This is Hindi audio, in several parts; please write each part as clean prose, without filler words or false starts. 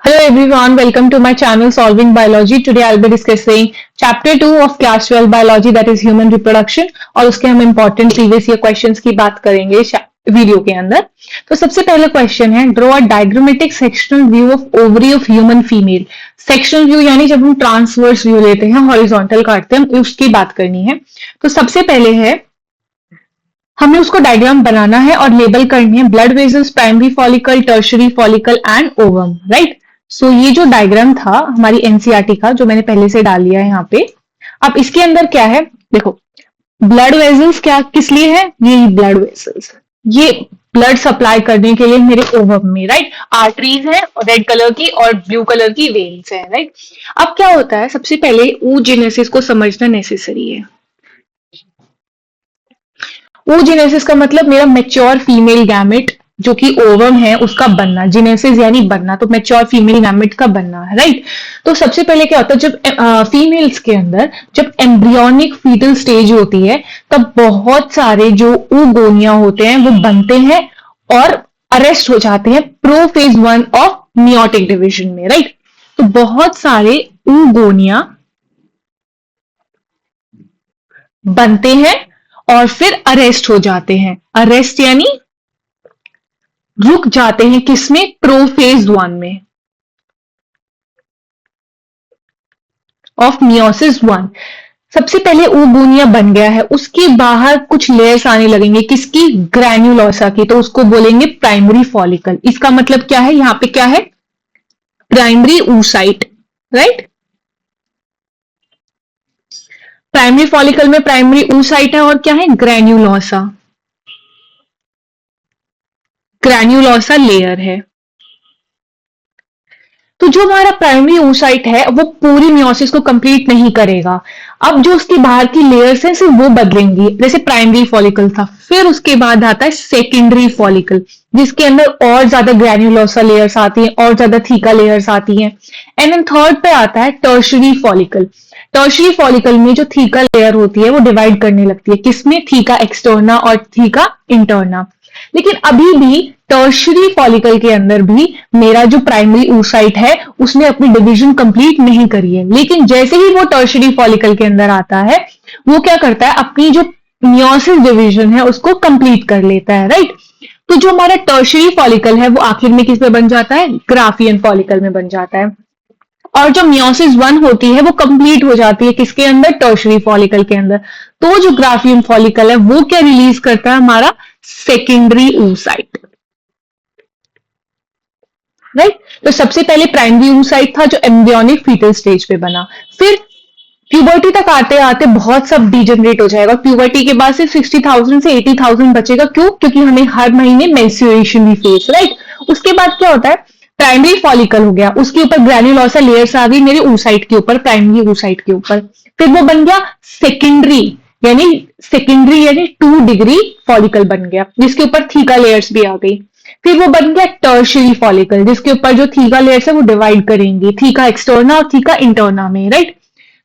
Hello everyone, welcome to my channel Solving Biology. Today I'll be discussing chapter 2 of class 12 biology, that is human reproduction, और उसके हम important previous year questions की बात करेंगे वीडियो के अंदर। तो सबसे पहला क्वेश्चन है, draw a diagrammatic sectional view of ovary of human female. Sectional view यानी जब हम ट्रांसवर्स व्यू लेते हैं, हॉरिजॉन्टल काटते हैं, उसकी बात करनी है। तो सबसे पहले है, हमें उसको डायग्राम बनाना है और लेबल करनी है blood vessels, primary follicle, tertiary follicle and ovum, right. So ये जो डायग्राम था हमारी एनसीईआरटी का, जो मैंने पहले से डाल लिया है यहाँ पे। अब इसके अंदर क्या है, देखो ब्लड वेजल्स क्या किस लिए है, ये ब्लड वेजल्स, ये ब्लड सप्लाई करने के लिए मेरे ओवम में, राइट। आर्टरीज है रेड कलर की और ब्लू कलर की वेन्स है, राइट। अब क्या होता है, सबसे पहले oogenesis को समझना नेसेसरी है। oogenesis का मतलब मेरा मेच्योर फीमेल गैमेट जो कि ओवम है उसका बनना, जीनेसिस यानी बनना, तो मेच्योर फीमेल गैमेट का बनना है, राइट। तो सबसे पहले क्या होता है, जब फीमेल्स के अंदर जब एम्ब्रियोनिक फीटल स्टेज होती है, तब बहुत सारे जो oogonia होते हैं वो बनते हैं और अरेस्ट हो जाते हैं प्रोफेज 1 ऑफ मियोटिक डिवीजन में, राइट। तो बहुत सारे oogonia बनते हैं और फिर अरेस्ट हो जाते हैं। अरेस्ट यानी रुक जाते हैं किसमें, प्रोफेज 1 में ऑफ मियोसिस 1। सबसे पहले oogonia बन गया है, उसके बाहर कुछ लेयर्स आने लगेंगे, किसकी, ग्रैन्युलोसा की, तो उसको बोलेंगे प्राइमरी फॉलिकल। इसका मतलब क्या है, यहां पे क्या है, primary oocyte, right. Primary follicle में प्राइमरी oocyte है और क्या है, ग्रैन्युलोसा, ग्रैन्युलोसा लेयर है। तो जो हमारा प्राइमरी oocyte है वो पूरी मियोसिस को कंप्लीट नहीं करेगा। अब जो उसके बाहर की लेयर्स हैं सिर्फ वो बदलेंगी, जैसे प्राइमरी फॉलिकल था, फिर उसके बाद आता है सेकेंडरी फॉलिकल, जिसके अंदर और ज्यादा ग्रैन्युलोसा लेयर्स आती हैं और ज्यादा थीका लेयर्स आती हैं। एंड देन थर्ड पे आता है टर्शरी फॉलिकल। टर्शरी फॉलिकल में जो थीका लेयर होती है वो डिवाइड करने लगती है, किसमें, थीका एक्सटर्ना और थीका इंटरना। लेकिन अभी भी टर्शरी फॉलिकल के अंदर भी मेरा जो प्राइमरी oocyte है उसने अपनी डिवीजन कंप्लीट नहीं करी है। लेकिन जैसे ही वो टर्शरी फॉलिकल के अंदर आता है, वो क्या करता है, अपनी जो मियोसिस डिवीजन है उसको कंप्लीट कर लेता है, राइट। तो जो हमारा टर्शरी फॉलिकल है वो आखिर में किस में बन जाता है, ग्राफियन फॉलिकल में बन जाता है। और जो मियोसिस 1 होती है वो कंप्लीट हो जाती है किसके अंदर, टर्शरी फॉलिकल के अंदर। तो जो ग्राफियन फॉलिकल है वो क्या रिलीज करता है, हमारा सेकेंडरी oocyte, राइट। तो सबसे पहले प्राइमरी oocyte था जो एम्ब्रियोनिक फीटल स्टेज पे बना, फिर प्यूबर्टी तक आते आते बहुत सब डिजेनरेट हो जाएगा। प्यूबर्टी के बाद सिर्फ 60,000 से 80,000 बचेगा, क्यों, क्योंकि हमें हर महीने मेंस्ट्रुएशन भी फेस, राइट। उसके बाद क्या होता है, प्राइमरी फॉलिकल हो गया, उसके ऊपर ग्रैन्युलोसा लेयर्स आ गई मेरे oocyte के ऊपर, प्राइमरी oocyte के ऊपर। फिर वो बन गया सेकेंडरी, यानी 2 डिग्री फॉलिकल बन गया, जिसके ऊपर थीका लेयर्स भी आ गई। फिर वो बन गया टर्शरी फॉलिकल, जिसके ऊपर जो थीका लेयर्स है वो डिवाइड करेंगी, थीका एक्सटर्ना और थीका इंटरना में, राइट।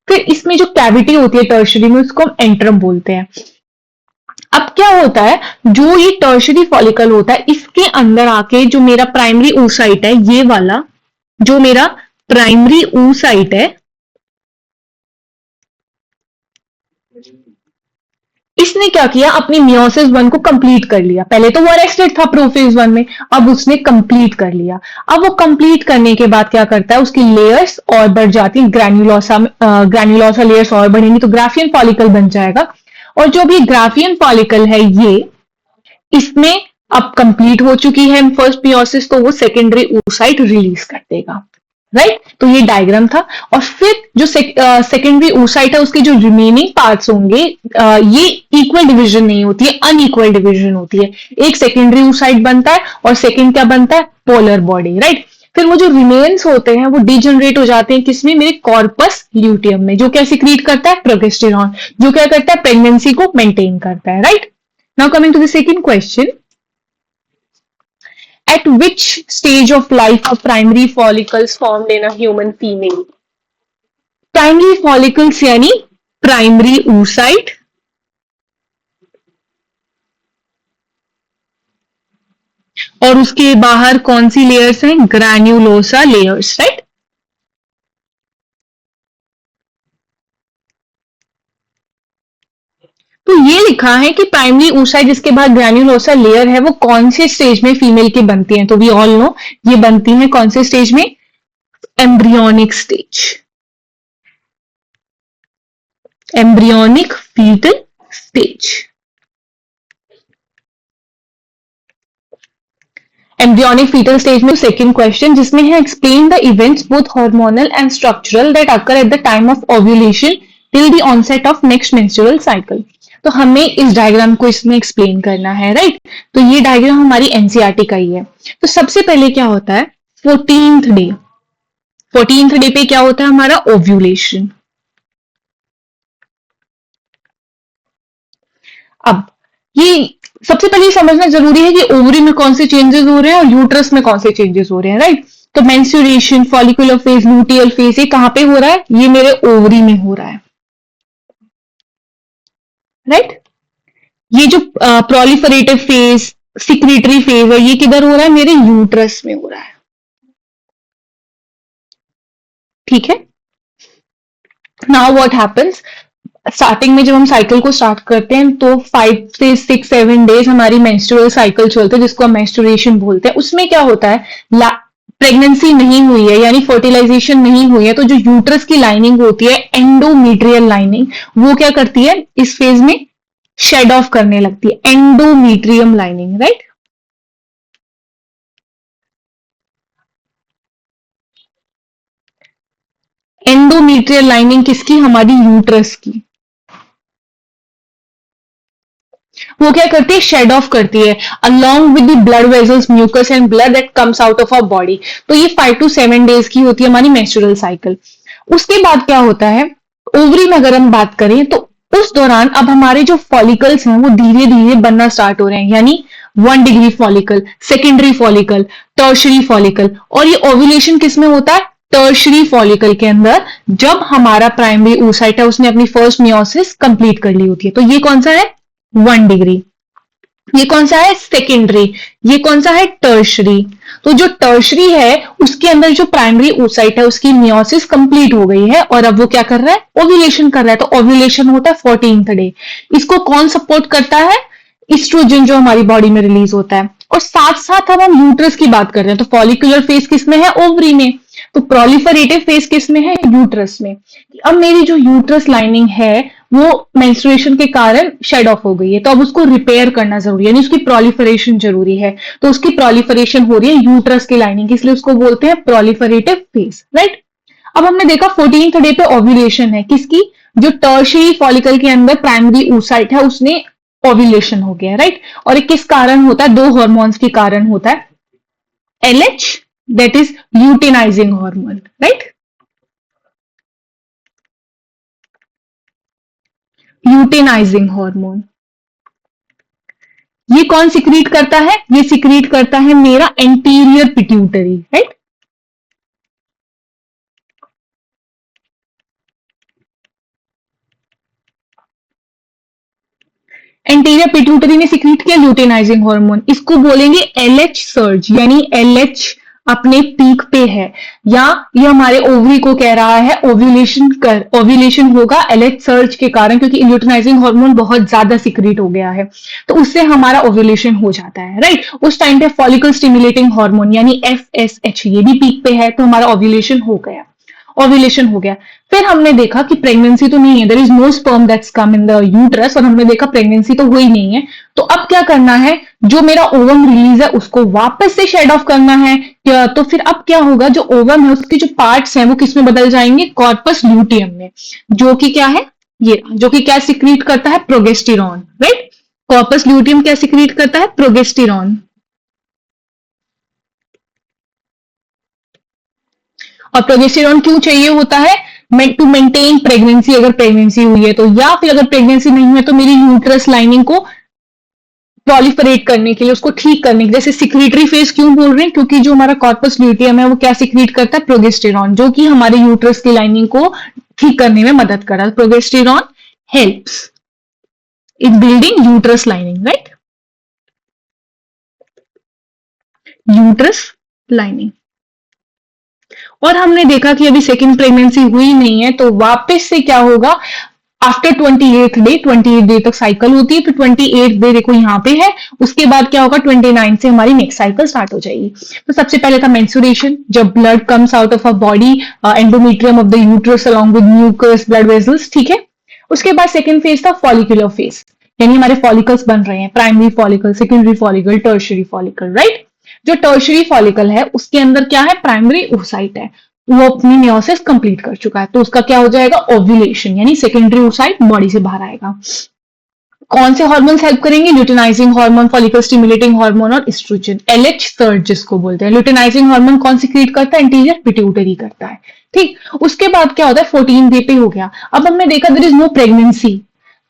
फिर इसमें जो कैविटी होती है टर्शरी में, उसको हम एंट्रम बोलते हैं। अब क्या होता है, जो ये टर्शरी फॉलिकल होता है इसके अंदर आके जो मेरा प्राइमरी oocyte है, ये वाला जो मेरा प्राइमरी oocyte है, इसने क्या किया, अपनी मियोसिस 1 को कंप्लीट कर लिया। पहले तो वो अरेस्टेड था प्रोफेज 1 में, अब उसने कंप्लीट कर लिया। अब वो कंप्लीट करने के बाद क्या करता है, उसकी लेयर्स और बढ़ जाती है, ग्रैन्युलोसा लेयर्स और बढ़ेंगी तो ग्राफियन फॉलिकल बन जाएगा। और जो भी ग्राफियन फॉलिकल है ये, इसमें अब कंप्लीट हो चुकी है फर्स्ट मियोसिस, तो वो सेकेंडरी oocyte रिलीज कर देगा, राइट। तो ये डायग्राम था। और फिर जो सेकेंडरी oocyte है उसके जो रिमेनिंग पार्ट्स होंगे, ये इक्वल डिवीजन नहीं होती है, अनइक्वल डिवीजन होती है। एक सेकेंडरी oocyte बनता है और सेकेंड क्या बनता है, पोलर बॉडी, राइट। फिर वो जो रिमेन्स होते हैं वो डिजनरेट हो जाते हैं किसमें, मेरे कॉर्पस ल्यूटियम में, जो क्या सिक्रीट करता है, प्रोजेस्टेरॉन, जो क्या करता है, प्रेगनेंसी को मेंटेन करता है, right. Now coming to the second question, at which stage of life are primary follicles formed in a human female? Primary follicles यानी primary oocyte, और उसके बाहर कौन सी लेयर्स हैं? Granulosa layers, right. तो ये लिखा है कि प्राइमरी oocyte जिसके बाद ग्रैन्युलोसा लेयर है वो कौन से स्टेज में फीमेल की बनती है? तो वी ऑल नो ये बनती है कौन से स्टेज में? Embryonic stage, embryonic fetal stage. Embryonic fetal stage में सेकंड क्वेश्चन जिसमें है explain the events both hormonal and structural that occur at the time of ovulation till the onset of next menstrual cycle. तो हमें इस डायग्राम को इसमें एक्सप्लेन करना है, राइट। तो ये डायग्राम हमारी एनसीईआरटी का ही है। तो सबसे पहले क्या होता है? 14th डे, 14th डे पे क्या होता है हमारा? ओव्यूलेशन। अब ये सबसे पहले समझना जरूरी है कि ओवरी में कौन से चेंजेस हो रहे हैं और यूट्रस में कौन से चेंजेस हो रहे हैं, राइट। तो menstruation, follicular phase, luteal phase, ये कहां पे हो रहा है? ये मेरे ओवरी में हो रहा है, राइट। ये जो प्रोलिफरेटिव फेज, सिक्रीटरी फेज है, ये किधर हो रहा है? मेरे यूट्रस में हो रहा है, ठीक है। Now what happens? स्टार्टिंग में जब हम साइकिल को स्टार्ट करते हैं तो 5 से 6 7 डेज हमारी मेंस्ट्रुअल साइकिल चलते हैं जिसको हम मेंस्ट्रुएशन बोलते हैं। उसमें क्या होता है? प्रेगनेंसी नहीं हुई है यानी फर्टिलाइजेशन नहीं हुई है तो जो यूट्रस की लाइनिंग होती है, एंडोमीट्रियल लाइनिंग, वो क्या करती है इस फेज में? शेड ऑफ करने लगती है, endometrium lining, right. Endometrial lining किसकी? हमारी यूट्रस की। वो क्या करती है? शेड ऑफ करती है along with the blood vessels, mucus and blood that comes out of our body. तो ये 5 to 7 डेज की होती है हमारी मेंस्ट्रुअल साइकिल। उसके बाद क्या होता है? ओवरी में अगर हम बात करें तो उस दौरान अब हमारे जो फॉलिकल्स हैं वो धीरे धीरे बनना स्टार्ट हो रहे हैं, यानी 1 degree follicle, secondary follicle, tertiary follicle. और ये ओव्यूलेशन किस में होता है? टर्शरी फॉलिकल के अंदर, जब हमारा प्राइमरी oocyte है उसने अपनी फर्स्ट मियोसिस कंप्लीट कर ली होती है। तो ये कौन सा है? 1 डिग्री। ये कौन सा है? सेकेंडरी। ये कौन सा है? टर्शरी। तो जो टर्शरी है उसके अंदर जो प्राइमरी oocyte है उसकी मियोसिस कंप्लीट हो गई है और अब वो क्या कर रहा है? ओव्यूलेशन कर रहा है। तो ओव्यूलेशन होता है 14th डे। इसको कौन सपोर्ट करता है? इस्ट्रोजन जो हमारी बॉडी में रिलीज होता है। और साथ साथ अब हम यूट्रस की बात कर रहे हैं तो फॉलिकुलर फेज किसमें है? ओवरी में। तो प्रोलिफरेटिव फेज किसमें है? यूट्रस में। अब मेरी जो यूट्रस लाइनिंग है वो मेंस्ट्रुएशन के कारण शेड ऑफ हो गई है तो अब उसको रिपेयर करना जरूरी है, यानी उसकी प्रोलिफरेशन जरूरी है। तो उसकी प्रोलिफरेशन हो रही है यूट्रस की लाइनिंग की, इसलिए उसको बोलते हैं प्रोलिफरेटिव फेज, राइट। अब हमने देखा 14th डे पे ओव्यूलेशन है किसकी? जो टर्शियरी फॉलिकल के अंदर प्राइमरी oocyte है उसने ओव्यूलेशन हो गया, राइट। और ये किस कारण होता है? 2 हार्मोन्स के कारण होता है। LH, that is luteinising hormone, right. Luteinising hormone. ये कौन सिक्रीट करता है? ये सिक्रीट करता है मेरा anterior pituitary, right. Anterior pituitary ने सिक्रीट किया ल्यूटेनाइजिंग हार्मोन, इसको बोलेंगे LH सर्ज, यानी LH अपने पीक पे है, या ये हमारे ओवरी को कह रहा है ओव्यूलेशन होगा LH सर्ज के कारण, क्योंकि ल्यूटेनाइजिंग हार्मोन बहुत ज्यादा सिक्रीट हो गया है तो उससे हमारा ओव्यूलेशन हो जाता है, राइट। उस टाइम पे फॉलिकल स्टिमुलेटिंग हार्मोन यानी FSH ये भी पीक पे है तो हमारा ओव्यूलेशन हो गया, ओव्यूलेशन हो गया। फिर हमने देखा कि प्रेगनेंसी तो नहीं है, there is no sperm that's come in the uterus, और हमने देखा प्रेगनेंसी तो हुई नहीं है। तो अब क्या करना है? जो मेरा ओवम रिलीज है उसको वापस से शेड ऑफ करना है। तो फिर अब क्या होगा? जो ओवम है उसके जो पार्ट्स हैं वो किस में बदल जाएंगे? कॉर्पस ल्यूटियम में, जो कि क्या है? ये जो कि क्या सिक्रीट करता है? Progesterone, right. कॉर्पस ल्यूटियम क्या सिक्रीट करता है? प्रोगेस्टेरॉन। और प्रोजेस्टेरॉन क्यों चाहिए होता है? टू मेंटेन प्रेगनेंसी, अगर प्रेगनेंसी हुई है तो, या फिर अगर प्रेगनेंसी नहीं हुई है तो मेरी यूट्रस लाइनिंग को प्रोलिफरेट करने के लिए, उसको ठीक करने के लिए। जैसे सिक्रीटरी फेज क्यों बोल रहे हैं? क्योंकि जो हमारा कॉर्पस ल्यूटियम है वो क्या सिक्रीट करता है? प्रोजेस्टेरॉन, जो कि हमारे यूट्रस की लाइनिंग को ठीक करने में मदद कर रहा है। Progesterone helps in building uterus lining, right. Uterus lining. और हमने देखा कि अभी सेकेंड प्रेगनेंसी हुई नहीं है, तो वापस से क्या होगा, आफ्टर 28th डे तक साइकिल होती है, फिर 28th डे देखो यहाँ पे है, उसके बाद क्या होगा 29 से हमारी नेक्स्ट साइकिल स्टार्ट हो जाएगी। तो सबसे पहले था मेंस्ट्रुएशन, जब blood comes out of a body, endometrium of the uterus along with mucus, blood vessels, ठीक है। उसके बाद सेकेंड फेज था फॉलिकुलर फेज, यानी हमारे फॉलिकल्स बन रहे हैं, primary follicle, secondary follicle, tertiary follicle, right. जो टर्शियरी फॉलिकल है उसके अंदर क्या है, प्राइमरी oocyte है, वो अपनी मियोसिस कंप्लीट कर चुका है, तो उसका क्या हो जाएगा, ओव्यूलेशन, यानी सेकेंडरी oocyte बॉडी से बाहर आएगा। कौन से हार्मोन्स हेल्प करेंगे, luteinizing hormone, follicle stimulating hormone और एस्ट्रोजन, एलएच सर्ज जिसको बोलते हैं। ल्यूटिनाइजिंग हार्मोन कौन सीक्रेट करता है, एंटीरियर पिट्यूटरी करता है, ठीक। उसके बाद क्या होता है, 14 डे पे हो गया, अब हमने देखा देयर इज नो प्रेगनेंसी,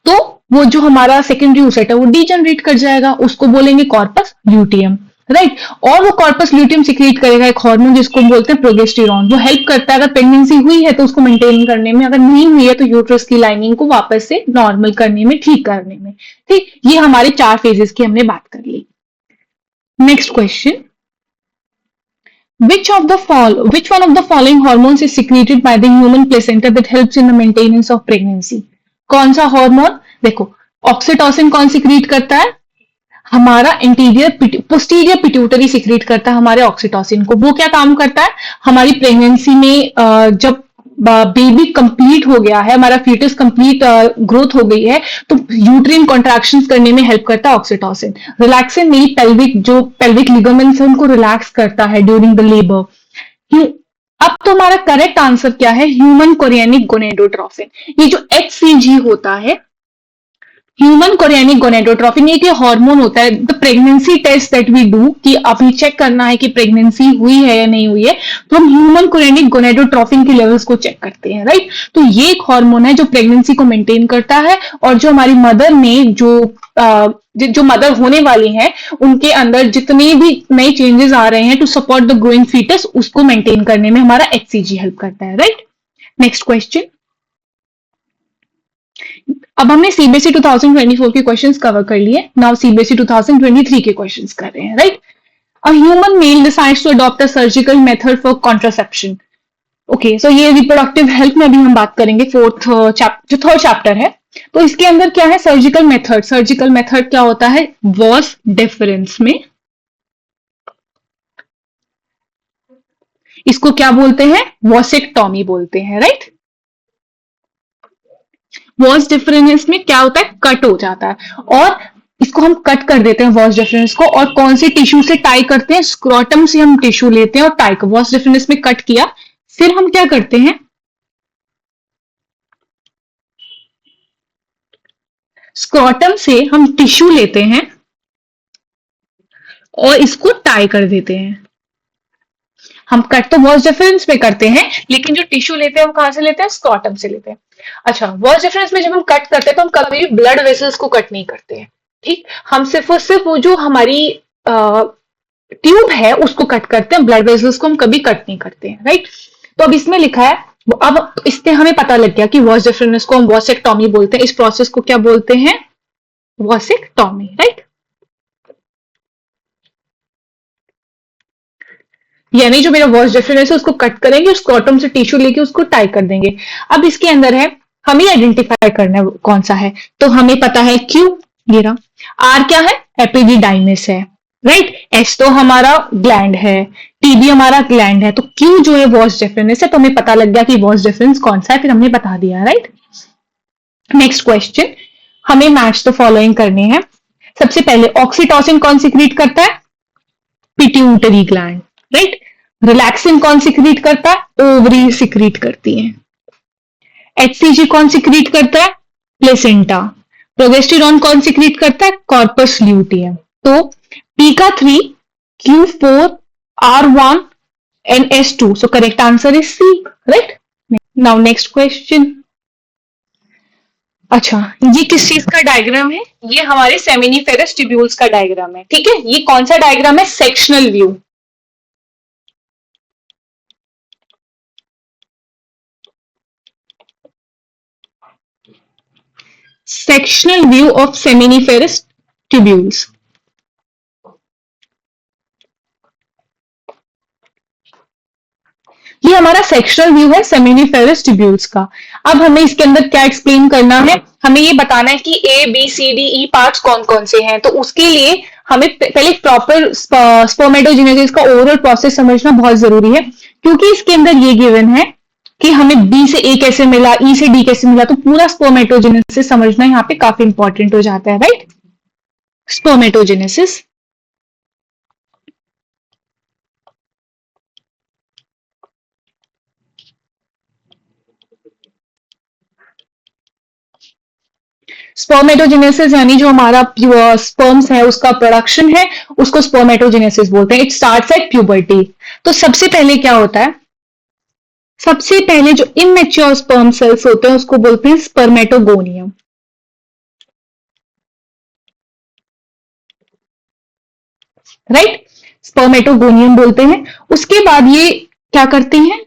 तो वो जो हमारा सेकेंडरी oocyte है वो डीजनरेट कर जाएगा, उसको बोलेंगे कॉर्पस ल्यूटियम, राइट। और वो कॉर्पस ल्यूटियम सिक्रिएट करेगा एक हार्मोन जिसको हम बोलते हैं प्रोजेस्टेरॉन, वो हेल्प करता है अगर प्रेगनेंसी हुई है तो उसको मेंटेन करने में, अगर नहीं हुई है तो यूट्रस की लाइनिंग को वापस से नॉर्मल करने में, ठीक करने में, ठीक। ये हमारे 4 फेजेस की हमने बात कर ली। Next question, which one of the following hormones is secreted by the human placenta that helps in the maintenance of pregnancy? कौन सा हार्मोन, देखो ऑक्सीटोसिन कौन सिक्रीट करता है, हमारा इंटीरियर पोस्टीरियर पिट्यूटरी सिक्रीट करता है हमारे ऑक्सीटोसिन को। वो क्या काम करता है, हमारी प्रेगनेंसी में जब बेबी कंप्लीट हो गया है, हमारा फीटस कंप्लीट ग्रोथ हो गई है, तो यूट्रीन कॉन्ट्रैक्शंस करने में हेल्प करता है ऑक्सीटोसिन। रिलैक्सिन मेरी पेल्विक लिगामेंट्स है उनको रिलैक्स करता है ड्यूरिंग द लेबर। अब तो हमारा करेक्ट आंसर क्या है, ह्यूमन कोरियनिक गोनेडोट्रोफिन। ये जो HCG होता है, ह्यूमन कोरियनिक गोनेडोट्रोफिन, ये हार्मोन होता है। The pregnancy test that we do, कि अभी चेक करना है कि प्रेगनेंसी हुई है या नहीं हुई है, तो हम ह्यूमन कोरियनिक गोनेडोट्रोफिन के लेवल्स को चेक करते हैं, राइट। तो ये एक हार्मोन है जो प्रेगनेंसी को मेंटेन करता है, और जो हमारी मदर में जो मदर होने वाली है उनके अंदर जितने भी नए चेंजेस आ रहे हैं to support the growing fetus, उसको मेंटेन करने में हमारा HCG हेल्प करता है, राइट। नेक्स्ट क्वेश्चन, अब हमने सीबीएसई 2024 के क्वेश्चंस कवर कर लिए, नाउ सीबीएसई 2023 के क्वेश्चंस कर रहे हैं, right. A human male decides to adopt a surgical method for contraception. Okay, so ये रिप्रोडक्टिव हेल्थ में अभी हम बात करेंगे, जो थर्ड चैप्टर है। तो इसके अंदर क्या है, सर्जिकल मेथड। सर्जिकल मेथड क्या होता है, वॉस डिफरेंस में इसको क्या बोलते हैं, वॉसेक्टॉमी बोलते हैं, राइट। वॉस डिफरेंस में क्या होता है, कट हो जाता है, और इसको हम कट कर देते हैं वॉस डिफरेंस को, और कौन से टिश्यू से टाई करते हैं, स्क्रोटम से हम टिश्यू लेते हैं और टाई कर, वॉस डिफरेंस में कट किया, फिर हम क्या करते हैं, स्क्रोटम से हम टिश्यू लेते हैं और इसको टाई कर देते हैं। हम कट तो वॉस डिफरेंस में करते हैं, लेकिन जो टिश्यू लेते हैं हम कहां से लेते हैं, स्क्रॉटम से लेते हैं। अच्छा, वॉस डिफरेंस में जब हम कट करते हैं तो हम कभी भी ब्लड वेसल्स को कट नहीं करते हैं, ठीक। हम सिर्फ और सिर्फ वो जो हमारी ट्यूब है उसको कट करते हैं, ब्लड वेसल्स को हम कभी कट नहीं करते हैं, राइट। तो अब इसमें लिखा है, अब इससे हमें पता लग गया कि वॉस डिफरेंस को हम वॉसेक्टॉमी बोलते हैं, इस प्रोसेस को क्या बोलते हैं, वॉसेक्टॉमी, राइट। यानी जो मेरा वॉस डिफरेंस है उसको कट करेंगे, उस स्क्रॉटम से टिश्यू लेके उसको टाई कर देंगे। अब इसके अंदर है, हमें आइडेंटिफाई करना है कौन सा है, तो हमें पता है क्यू, ये रहा। आर क्या है, एपिडिडाइमिस है, राइट। एस तो हमारा ग्लैंड है, टीबी हमारा ग्लैंड है, तो क्यू जो है वॉस डिफरेंस है, तो हमें पता लग गया कि वॉस डिफरेंस कौन सा है, फिर हमने बता दिया, राइट। नेक्स्ट क्वेश्चन, हमें मैच द फॉलोइंग करने हैं। सबसे पहले ऑक्सीटोसिन कौन सिक्रीट करता है, पिट्यूटरी ग्लैंड, राइट। रिलैक्सिन कौन सिक्रीट करता है, ओवरी सिक्रीट करती है। HCG कौन सिक्रीट करता है, प्लेसेंटा। प्रोजेस्टेरॉन कौन सिक्रीट करता है, कॉर्पस ल्यूटियम। तो P का 3, Q4, R1 and S2, so correct answer is C, right। now next question, अच्छा ये किस चीज का डायग्राम है, ये हमारे सेमिनिफेरस ट्यूब्यूल्स का डायग्राम है, ठीक है। ये कौन सा डायग्राम है, sectional view. Sectional view of seminiferous tubules. ये हमारा सेक्शनल व्यू है सेमिनिफेरस ट्यूब्यूल्स का। अब हमें इसके अंदर क्या एक्सप्लेन करना है, हमें ये बताना है कि A B C D E parts कौन कौन से हैं। तो उसके लिए हमें पहले प्रॉपर स्पर्मेटोजेनेसिस का ओवरऑल प्रोसेस समझना बहुत जरूरी है, क्योंकि इसके अंदर ये गिवन है कि हमें बी से ए कैसे मिला, ई से डी कैसे मिला, तो पूरा स्पर्मेटोजेनेसिस समझना यहाँ पे काफी इंपॉर्टेंट हो जाता है, राइट। स्पर्मेटोजेनेसिस, स्पर्मेटोजेनेसिस यानी जो हमारा स्पर्म्स है उसका प्रोडक्शन है, उसको स्पर्मेटोजेनेसिस बोलते हैं। It starts at puberty. तो सबसे पहले क्या होता है, सबसे पहले जो इमेच्योर स्पर्म सेल्स होते हैं उसको बोलते हैं स्पर्मेटोगोनियम, राइट। स्पर्मेटोगोनियम बोलते हैं। उसके बाद ये क्या करते हैं,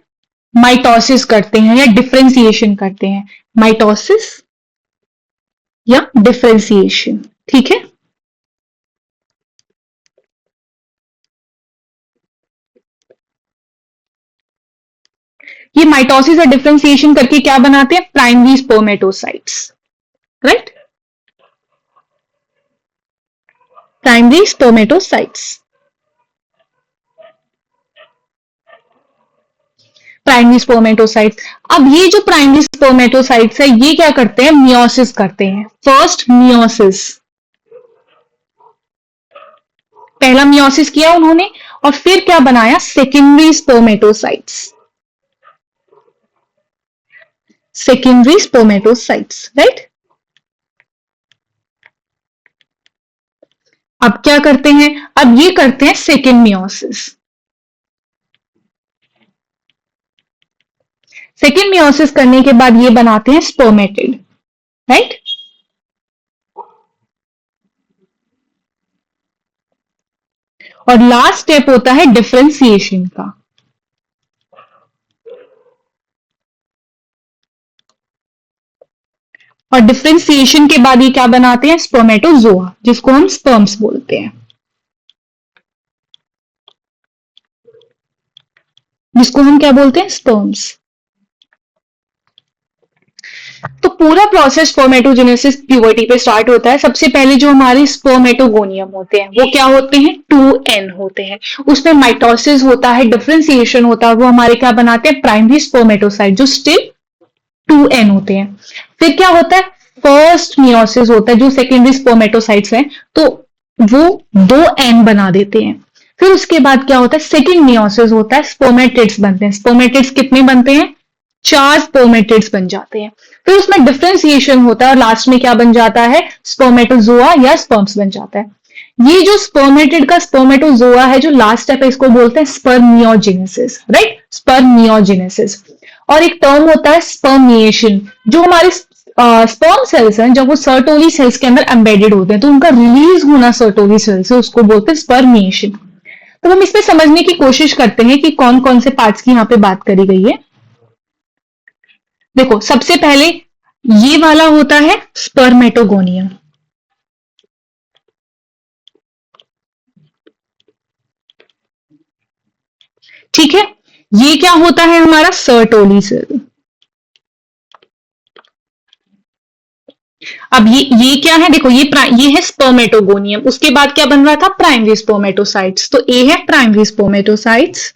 माइटोसिस करते हैं या डिफरेंशिएशन करते हैं, माइटोसिस या डिफरेंशिएशन, ठीक है। ये माइटोसिस और डिफरेंशिएशन करके क्या बनाते हैं, primary spermatocytes, right, primary spermatocytes. Primary spermatocytes. अब ये जो प्राइमरी स्पर्मेटोसाइट्स है ये क्या करते हैं, मियोसिस करते हैं। फर्स्ट मियोसिस, पहला मियोसिस किया उन्होंने और फिर क्या बनाया, secondary spermatocytes, secondary spermatocytes, right. अब क्या करते हैं, अब ये करते हैं सेकेंड मियोसिस। सेकेंड मियोसिस करने के बाद ये बनाते हैं स्पर्मेटिड, राइट। और लास्ट स्टेप होता है डिफरेंशिएशन का। और डिफरेंशिएशन के बाद ये क्या बनाते हैं, स्पर्मेटोजोआ, जिसको हम स्पर्म्स बोलते हैं, जिसको हम क्या बोलते हैं, स्पर्म्स। तो पूरा प्रोसेस स्पर्मेटोजेनेसिस प्यूबर्टी पे स्टार्ट होता है। सबसे पहले जो हमारे स्पर्मेटोगोनियम होते हैं वो क्या होते हैं, 2n होते हैं। उसमें माइटोसिस होता है, डिफरेंशिएशन होता है, वो हमारे क्या बनाते हैं, प्राइमरी स्पर्मेटोसाइट जो स्टिल 2n होते हैं। फिर क्या होता है, फर्स्ट मियोसिस होता है, जो सेकेंडरी स्पर्मेटोसाइट्स हैं तो वो 2n बना देते हैं। फिर उसके बाद क्या होता है, सेकेंड मियोसिस होता है, स्पर्मेटिड्स बनते हैं। स्पर्मेटिड्स कितने बनते हैं, 4 स्पर्मेटिड्स बन जाते हैं। फिर उसमें डिफरेंशिएशन होता है और लास्ट में क्या बन जाता है, स्पर्मेटोजोआ या स्पर्म्स बन जाता है। ये जो स्पर्मेटिड का स्पर्मेटोजोआ है, जो लास्ट स्टेप है, इसको बोलते हैं स्पर्मियोजेनेसिस, राइट, स्पर्मियोजेनेसिस। और एक टर्म होता है स्पर्मिएशन, जो हमारे स्पर्म सेल्स हैं जब वो सर्टोली सेल्स के अंदर एम्बेडेड होते हैं तो उनका रिलीज होना सर्टोली सेल्स से, उसको बोलते हैं स्पर्मिएशन। तो हम इसमें समझने की कोशिश करते हैं कि कौन कौन से पार्ट्स की यहाँ पे बात करी गई है। देखो सबसे पहले ये वाला होता है स्पर्मेटोगोनियम, ठीक है। ये क्या होता है, हमारा सर्टोली सेल। अब ये क्या है, देखो ये है स्पर्मेटोगोनियम। उसके बाद क्या बन रहा था, प्राइमरी स्पर्मेटोसाइट्स। तो ए है प्राइमरी स्पर्मेटोसाइट्स,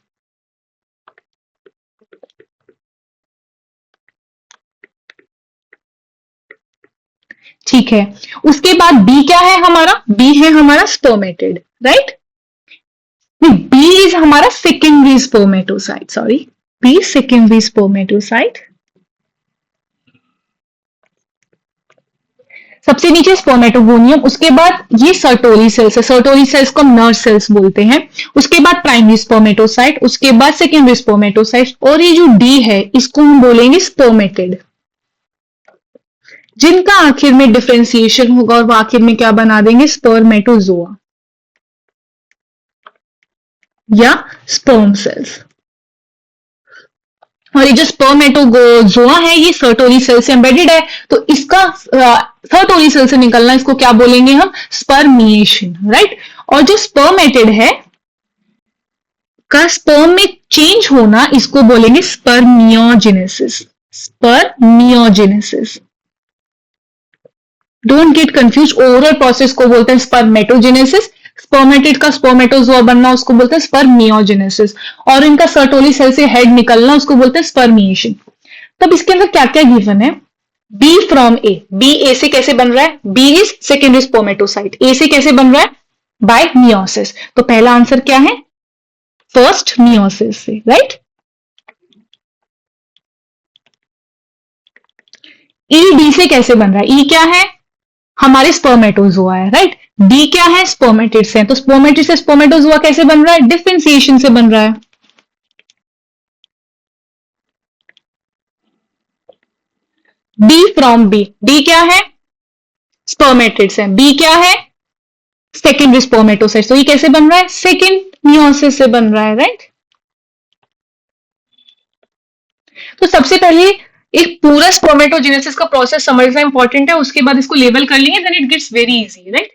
ठीक है। उसके बाद बी क्या है हमारा, बी है हमारा स्पर्मेटिड, राइट। बी इज हमारा secondary spermatocyte, sorry, B secondary spermatocyte. सबसे नीचे स्पर्मेटोगोनियम, उसके बाद ये सर्टोली सेल्स है, सर्टोली सेल्स को नर्व सेल्स बोलते हैं। उसके बाद प्राइमरी स्पर्मेटोसाइट, उसके बाद सेकेंडरी स्पर्मेटोसाइट, और ये जो डी है इसको हम बोलेंगे स्पर्मेटिड, जिनका आखिर में डिफरेंशिएशन होगा और वो आखिर में क्या बना देंगे, स्पर्मेटोजोआ या स्पर्म सेल्स। और ये जो स्पर्मेटोजोआ है ये सर्टोली सेल से एम्बेडेड है, तो इसका सर्टोली सेल से निकलना, इसको क्या बोलेंगे हम, स्पर्मिएशन, राइट। और जो स्पर्मेटिड है का स्पर्म में चेंज होना, इसको बोलेंगे spermiogenesis. Spermiogenesis, don't get confuse. Overall process को बोलते हैं स्पर्मेटोजेनेसिस, स्पर्मेटिड का स्पर्मेटोजोआ बनना उसको बोलते हैं स्पर्मियोजेनेसिस, और इनका सर्टोली सेल से हेड निकलना उसको बोलते हैं स्पर्मिएशन। तब इसके अंदर क्या क्या गिवन है? बी फ्रॉम ए, बी ए से कैसे बन रहा है? बी इज सेकेंडरी स्पर्मेटोसाइट, ए से कैसे बन रहा है? Bye meiosis. तो पहला आंसर क्या है? फर्स्ट मियोसिस से, राइट। ई डी से कैसे बन रहा है? ई क्या है? हमारे स्पर्मेटोजोआ है, राइट। डी क्या है? स्पर्मेटिड्स है। तो स्पर्मेटिड से स्पर्मेटोजोआ कैसे बन रहा है? डिफरेंशिएशन से बन रहा है। डी फ्रॉम बी, डी क्या है? स्पर्मेटिड्स है। बी क्या है? Secondary spermatocyte. तो ये कैसे बन रहा है? सेकेंड मियोसिस से बन रहा है, राइट। तो सबसे पहले एक पूरा स्पर्मेटोजेनेसिस का प्रोसेस समझना इंपॉर्टेंट है, उसके बाद इसको लेबल कर लेंगे, then it gets very easy, right.